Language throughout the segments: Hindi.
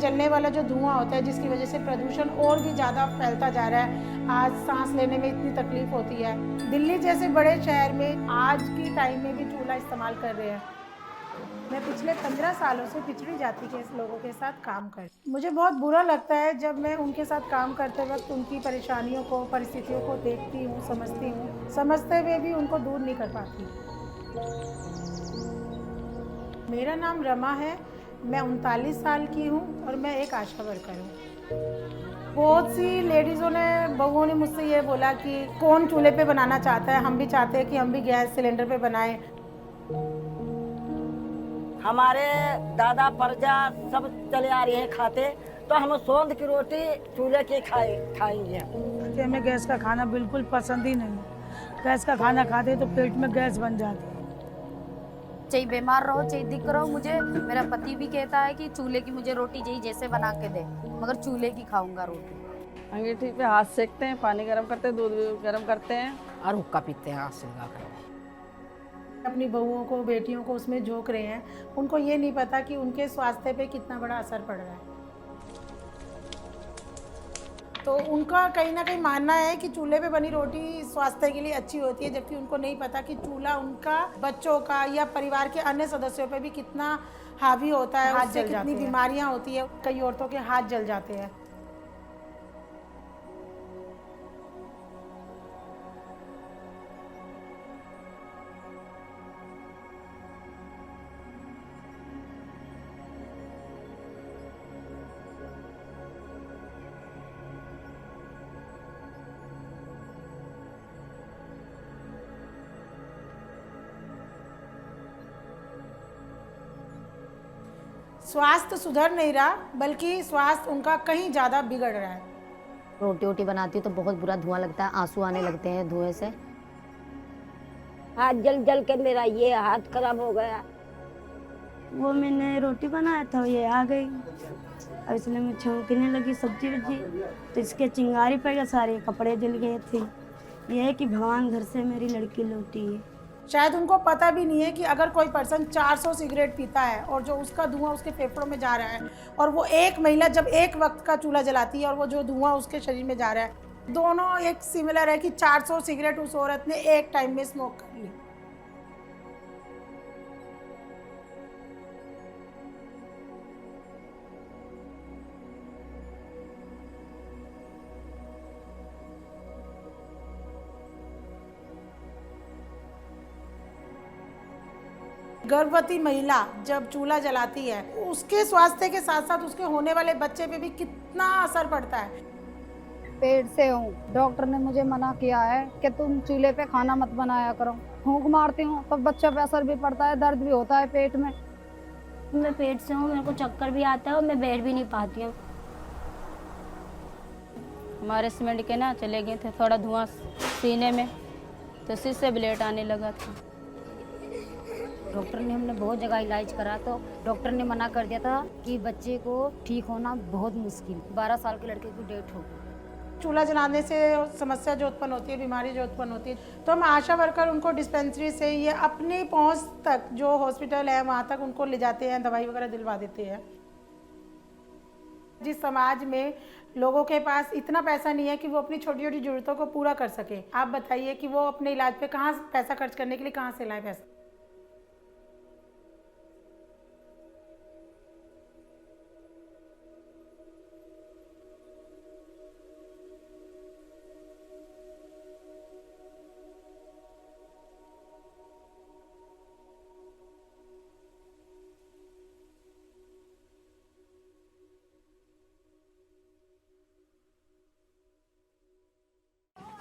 जलने वाला जो धुआं होता है, जिसकी वजह से प्रदूषण और भी ज़्यादा फैलता जा रहा है। आज सांस लेने में इतनी तकलीफ होती है। दिल्ली जैसे बड़े शहर में आज की टाइम में भी चूल्हा इस्तेमाल कर रहे हैं। मैं पिछले 15 सालों से पिछड़ी जाति के लोगों के साथ काम कर रही हूँ। मुझे बहुत बुरा लगता है जब मैं उनके साथ काम करते वक्त उनकी परेशानियों को, परिस्थितियों को देखती हूँ, समझती हूँ। समझते हुए भी उनको दूर नहीं कर पाती। मेरा नाम रमा है, मैं 39 साल की हूँ और मैं एक आशा वर्कर हूँ। बहुत सी लेडीज़ों ने, बहुओं ने मुझसे ये बोला कि कौन चूल्हे पे बनाना चाहता है, हम भी चाहते हैं कि हम भी गैस सिलेंडर पे बनाएं। हमारे दादा परजा सब चले आ रहे हैं खाते, तो हम सौंध की रोटी चूल्हे की खाएंगे। हमें गैस का खाना बिल्कुल पसंद ही नहीं। गैस का खाना खाते तो पेट में गैस बन जाती है। चाहे बीमार रहो चाहे दिक्कत रहो, मुझे मेरा पति भी कहता है कि चूल्हे की मुझे रोटी चाहिए, जैसे बना के दे, मगर चूल्हे की खाऊंगा रोटी। अंगीठी पे हाथ सेकते हैं, पानी गर्म करते हैं, दूध गर्म करते हैं और हुक्का पीते हैं हाथ से लगा कर। अपनी बहुओं को, बेटियों को उसमें झोंक रहे हैं। उनको ये नहीं पता कि उनके स्वास्थ्य पे कितना बड़ा असर पड़ रहा है। तो उनका कहीं ना कहीं मानना है कि चूल्हे पे बनी रोटी स्वास्थ्य के लिए अच्छी होती है, जबकि उनको नहीं पता कि चूल्हा उनका बच्चों का या परिवार के अन्य सदस्यों पे भी कितना हावी होता है, उससे कितनी बीमारियां होती है। कई औरतों के हाथ जल जाते हैं। स्वास्थ्य सुधर नहीं रहा, बल्कि स्वास्थ्य उनका कहीं ज़्यादा बिगड़ रहा है। रोटी वोटी बनाती हूँ तो बहुत बुरा धुआं लगता है, आंसू आने लगते हैं धुएं से। हाथ जल जल के मेरा ये हाथ खराब हो गया। वो मैंने रोटी बनाया था, ये आ गई, अब इसलिए मैं छौंकने लगी सब्जी वब्जी, तो इसके चिंगारी पड़ गया, सारे कपड़े जल गए थे। ये है कि भगवान घर से मेरी लड़की लौटी है। शायद उनको पता भी नहीं है कि अगर कोई पर्सन 400 सिगरेट पीता है और जो उसका धुआं उसके फेफड़ों में जा रहा है, और वो एक महिला जब एक वक्त का चूल्हा जलाती है और वो जो धुआं उसके शरीर में जा रहा है, दोनों एक सिमिलर है कि 400 सिगरेट उस औरत ने एक टाइम में स्मोक कर ली। गर्भवती महिला जब चूल्हा जलाती है, उसके स्वास्थ्य के साथ साथ उसके होने वाले बच्चे पे भी कितना असर पड़ता है। पेट से हूँ, डॉक्टर ने मुझे मना किया है कि तुम चूल्हे पे खाना मत बनाया करो। फूंक मारती हूँ तब बच्चे पे असर भी पड़ता है, दर्द भी होता है पेट में। मैं पेट से हूँ, मेरे को चक्कर भी आता है और मैं बैठ भी नहीं पाती हूँ। हमारे सीमेंट के ना चले गए थे थोड़ा धुआं सीने में, तो इसी से ब्लेड आने लगा था। डॉक्टर ने, हमने बहुत जगह इलाज करा तो डॉक्टर ने मना कर दिया था कि बच्चे को ठीक होना बहुत मुश्किल। 12 साल के लड़के की डेथ हो गई। चूल्हा जलाने से समस्या जो उत्पन्न होती है, बीमारी जो उत्पन्न होती है, तो हम आशा वर्कर उनको डिस्पेंसरी से या अपनी पहुंच तक जो हॉस्पिटल है वहाँ तक उनको ले जाते हैं, दवाई वगैरह दिलवा देते हैं। जिस समाज में लोगों के पास इतना पैसा नहीं है कि वो अपनी छोटी छोटी जरूरतों को पूरा कर सके, आप बताइए कि वो अपने इलाज पे कहाँ पैसा खर्च करने के लिए कहाँ से लाए पैसा।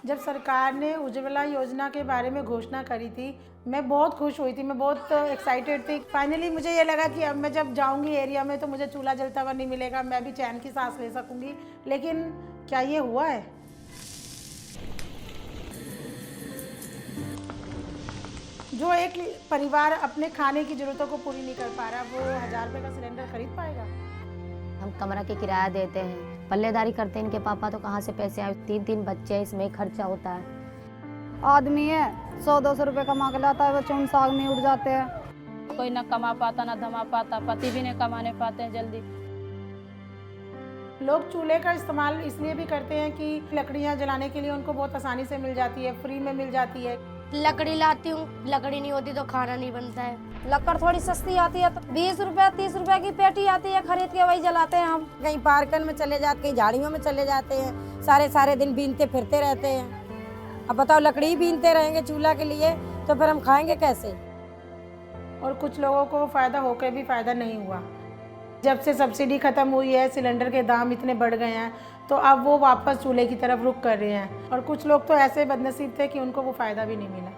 जब सरकार ने उज्ज्वला योजना के बारे में घोषणा करी थी, मैं बहुत खुश हुई थी, मैं बहुत एक्साइटेड थी। फाइनली मुझे ये लगा कि अब मैं जब जाऊंगी एरिया में तो मुझे चूल्हा जलता हुआ नहीं मिलेगा, मैं भी चैन की सांस ले सकूंगी। लेकिन क्या ये हुआ है? जो एक परिवार अपने खाने की ज़रूरतों को पूरी नहीं कर पा रहा, वो 1000 रुपये का सिलेंडर खरीद पाएगा? हम कमरा के किराया देते हैं, पल्लेदारी करते हैं इनके पापा, तो कहाँ से पैसे आए? 3-3 बच्चे हैं, इसमें खर्चा होता है। आदमी है 100-200 रुपये कमा के लाता है, बच्चे उन साग में उड़ जाते हैं। कोई ना कमा पाता ना धमा पाता, पति भी नहीं कमाने पाते हैं जल्दी। लोग चूल्हे का इस्तेमाल इसलिए भी करते हैं कि लकड़ियाँ जलाने के लिए उनको बहुत आसानी से मिल जाती है, फ्री में मिल जाती है। लकड़ी लाती हूँ, लकड़ी नहीं होती तो खाना नहीं बनता है। लकड़ थोड़ी सस्ती आती है तो 20 रुपए 30 रुपए की पेटी आती है, खरीद के वही जलाते हैं हम। कहीं पार्कन में चले जाते, कहीं झाड़ियों में चले जाते हैं, सारे दिन बीनते फिरते रहते हैं। अब बताओ लकड़ी बीनते रहेंगे चूल्हा के लिए तो फिर हम खाएंगे कैसे। और कुछ लोगों को फ़ायदा होकर भी फ़ायदा नहीं हुआ। जब से सब्सिडी ख़त्म हुई है, सिलेंडर के दाम इतने बढ़ गए हैं, तो अब वो वापस चूल्हे की तरफ रुख कर रहे हैं। और कुछ लोग तो ऐसे बदनसीब थे कि उनको वो फ़ायदा भी नहीं मिला।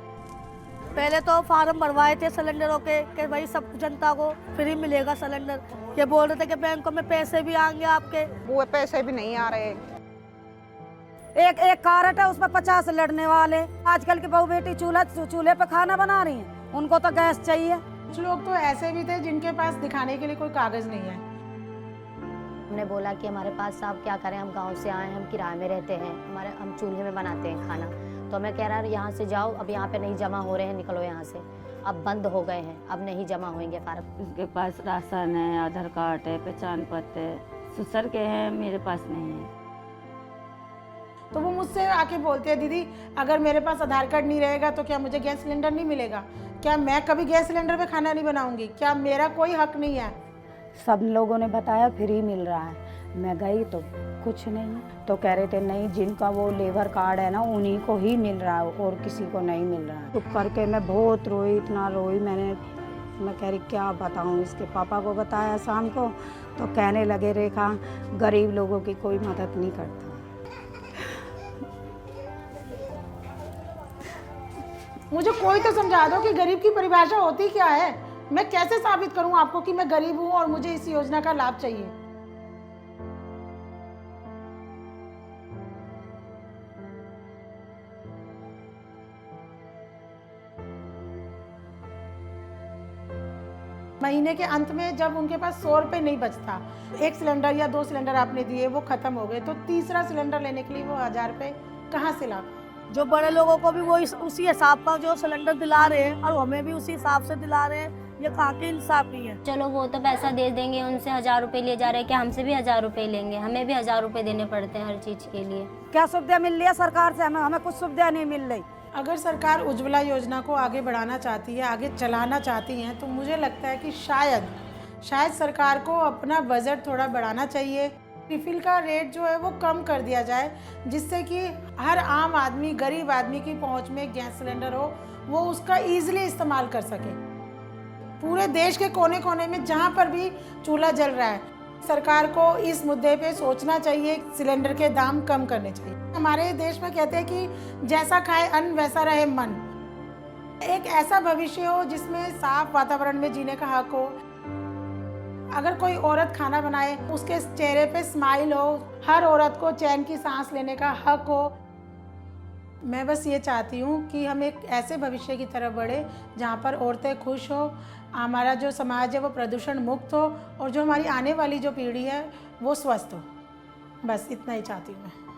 पहले तो फार्म भरवाए थे सिलेंडरों के कि भाई सब जनता को फ्री मिलेगा सिलेंडर। ये बोल रहे थे कि बैंकों में पैसे भी आएंगे आपके, वो पैसे भी नहीं आ रहे। एक कार्ड है उसमें 50 लड़ने वाले। आजकल की बहू बेटी चूल्हे पे खाना बना रही है, उनको तो गैस चाहिए। कुछ लोग तो ऐसे भी थे जिनके पास दिखाने के लिए कोई कागज़ नहीं है। हमने बोला कि हमारे पास साहब क्या करें, हम गांव से आए हैं, हम किराए में रहते हैं, हम चूल्हे में बनाते हैं खाना। तो मैं कह रहा यहाँ से जाओ, अब यहाँ पे नहीं जमा हो रहे हैं, निकलो यहाँ से, अब बंद हो गए हैं, अब नहीं जमा होंगे फार्म। उसके पास राशन है, आधार कार्ड है, पहचान पत्र है, ससुर के हैं, मेरे पास नहीं है। तो वो मुझसे आके बोलते हैं, दीदी अगर मेरे पास आधार कार्ड नहीं रहेगा तो क्या मुझे गैस सिलेंडर नहीं मिलेगा? क्या मैं कभी गैस सिलेंडर पे खाना नहीं बनाऊंगी? क्या मेरा कोई हक नहीं है? सब लोगों ने बताया फ्री मिल रहा है। मैं गई तो कुछ नहीं, तो कह रहे थे नहीं, जिनका वो लेबर कार्ड है ना उन्हीं को ही मिल रहा है और किसी को नहीं मिल रहा है। चुप करके मैं बहुत रोई, इतना रोई मैं कह रही क्या बताऊँ। इसके पापा को बताया शाम को, तो कहने लगे रेखा गरीब लोगों की कोई मदद नहीं करता। मुझे कोई तो समझा दो कि गरीब की परिभाषा होती क्या है। मैं कैसे साबित करूं आपको कि मैं गरीब हूं और मुझे इस योजना का लाभ चाहिए? महीने के अंत में जब उनके पास 100 रुपये नहीं बचता, 1 सिलेंडर या 2 सिलेंडर आपने दिए, वो खत्म हो गए, तो तीसरा सिलेंडर लेने के लिए वो 1000 रुपये कहाँ से ला? जो बड़े लोगों को भी वो उसी हिसाब का जो सिलेंडर दिला रहे हैं और हमें भी उसी हिसाब से दिला रहे हैं, ये कहाँ की इंसाफी है। चलो वो तो पैसा दे देंगे, उनसे 1000 रुपए लिए जा रहे हैं, क्या हमसे भी 1000 रुपए लेंगे? हमें भी 1000 रुपए देने पड़ते हैं हर चीज के लिए। क्या सुविधा मिल रही है सरकार से? हमें कुछ सुविधा नहीं मिल रही। अगर सरकार उज्ज्वला योजना को आगे बढ़ाना चाहती है, आगे चलाना चाहती हैं, तो मुझे लगता है कि शायद सरकार को अपना बजट थोड़ा बढ़ाना चाहिए। रिफिल का रेट जो है वो कम कर दिया जाए, जिससे कि हर आम आदमी, गरीब आदमी की पहुंच में गैस सिलेंडर हो, वो उसका ईजिली इस्तेमाल कर सके। पूरे देश के कोने कोने में जहां पर भी चूल्हा जल रहा है, सरकार को इस मुद्दे पे सोचना चाहिए, सिलेंडर के दाम कम करने चाहिए। हमारे देश में कहते हैं कि जैसा खाए अन्न वैसा रहे मन। एक ऐसा भविष्य हो जिसमें साफ वातावरण में जीने का हक हो। अगर कोई औरत खाना बनाए, उसके चेहरे पे स्माइल हो, हर औरत को चैन की सांस लेने का हक हो। मैं बस ये चाहती हूँ कि हम एक ऐसे भविष्य की तरफ बढ़े जहाँ पर औरतें खुश हो, हमारा जो समाज है वो प्रदूषण मुक्त हो और जो हमारी आने वाली जो पीढ़ी है वो स्वस्थ हो। बस इतना ही चाहती हूँ मैं।